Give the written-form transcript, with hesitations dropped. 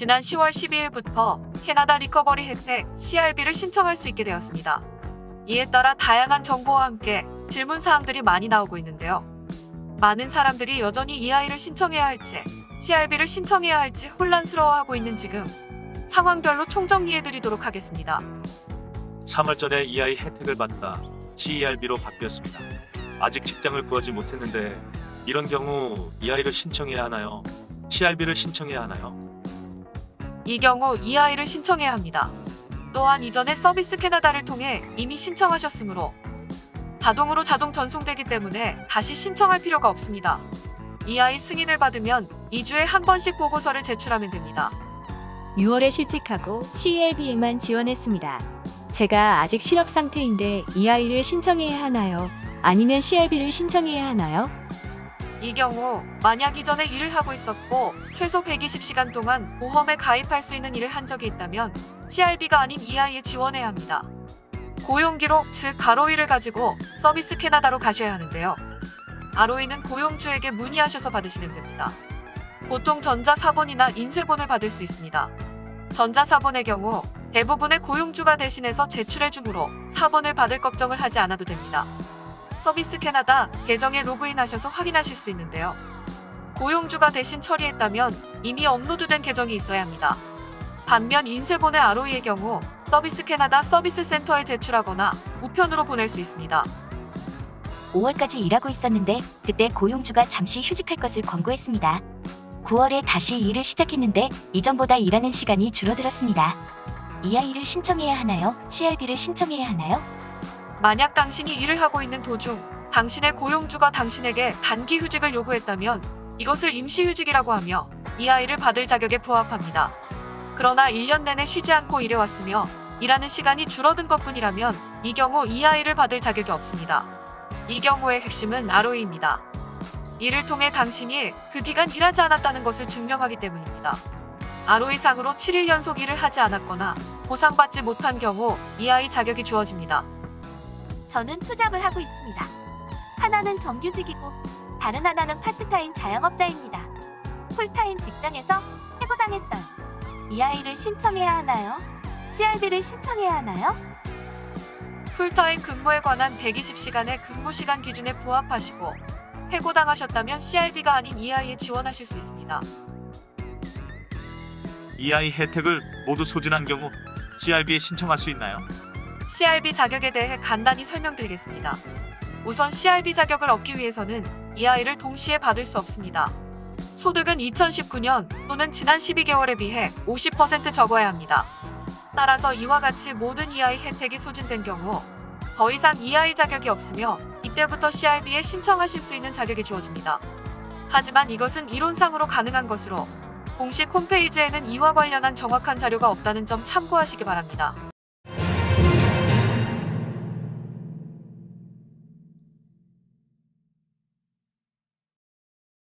지난 10월 12일부터 캐나다 리커버리 혜택 CRB를 신청할 수 있게 되었습니다. 이에 따라 다양한 정보와 함께 질문 사항들이 많이 나오고 있는데요. 많은 사람들이 여전히 EI를 신청해야 할지 CRB를 신청해야 할지 혼란스러워하고 있는 지금 상황별로 총정리해드리도록 하겠습니다. 3월 전에 EI 혜택을 받다 CERB로 바뀌었습니다. 아직 직장을 구하지 못했는데 이런 경우 EI를 신청해야 하나요? CRB를 신청해야 하나요? 이 경우 EI를 신청해야 합니다. 또한 이전에 서비스 캐나다를 통해 이미 신청하셨으므로 자동으로 자동 전송되기 때문에 다시 신청할 필요가 없습니다. EI 승인을 받으면 2주에 한 번씩 보고서를 제출하면 됩니다. 6월에 실직하고 CERB에만 지원했습니다. 제가 아직 실업 상태인데 EI를 신청해야 하나요? 아니면 CRB를 신청해야 하나요? 이 경우 만약 이전에 일을 하고 있었고 최소 120시간 동안 보험에 가입할 수 있는 일을 한 적이 있다면 CRB가 아닌 EI에 지원해야 합니다. 고용기록, 즉 ROE를 가지고 서비스 캐나다로 가셔야 하는데요. ROE는 고용주에게 문의하셔서 받으시면 됩니다. 보통 전자사본이나 인쇄본을 받을 수 있습니다. 전자사본의 경우 대부분의 고용주가 대신해서 제출해주므로 사본을 받을 걱정을 하지 않아도 됩니다. 서비스 캐나다 계정에 로그인하셔서 확인하실 수 있는데요. 고용주가 대신 처리했다면 이미 업로드된 계정이 있어야 합니다. 반면 인쇄본의 ROE의 경우 서비스 캐나다 서비스 센터에 제출하거나 우편으로 보낼 수 있습니다. 5월까지 일하고 있었는데 그때 고용주가 잠시 휴직할 것을 권고했습니다. 9월에 다시 일을 시작했는데 이전보다 일하는 시간이 줄어들었습니다. EI를 신청해야 하나요? CRB를 신청해야 하나요? 만약 당신이 일을 하고 있는 도중 당신의 고용주가 당신에게 단기 휴직을 요구했다면 이것을 임시휴직이라고 하며 EI를 받을 자격에 부합합니다. 그러나 1년 내내 쉬지 않고 일해왔으며 일하는 시간이 줄어든 것뿐이라면 이 경우 EI를 받을 자격이 없습니다. 이 경우의 핵심은 ROE입니다. 이를 통해 당신이 그 기간 일하지 않았다는 것을 증명하기 때문입니다. ROE상으로 7일 연속 일을 하지 않았거나 보상받지 못한 경우 EI 자격이 주어집니다. 저는 투잡을 하고 있습니다. 하나는 정규직이고 다른 하나는 파트타임 자영업자입니다. 풀타임 직장에서 해고당했어요. EI를 신청해야 하나요? CRB를 신청해야 하나요? 풀타임 근무에 관한 120시간의 근무시간 기준에 부합하시고 해고당하셨다면 CRB가 아닌 EI에 지원하실 수 있습니다. EI 혜택을 모두 소진한 경우 CRB에 신청할 수 있나요? CRB 자격에 대해 간단히 설명드리겠습니다. 우선 CRB 자격을 얻기 위해서는 EI를 동시에 받을 수 없습니다. 소득은 2019년 또는 지난 12개월에 비해 50% 적어야 합니다. 따라서 이와 같이 모든 EI 혜택이 소진된 경우 더 이상 EI 자격이 없으며 이때부터 CRB에 신청하실 수 있는 자격이 주어집니다. 하지만 이것은 이론상으로 가능한 것으로 공식 홈페이지에는 이와 관련한 정확한 자료가 없다는 점 참고하시기 바랍니다.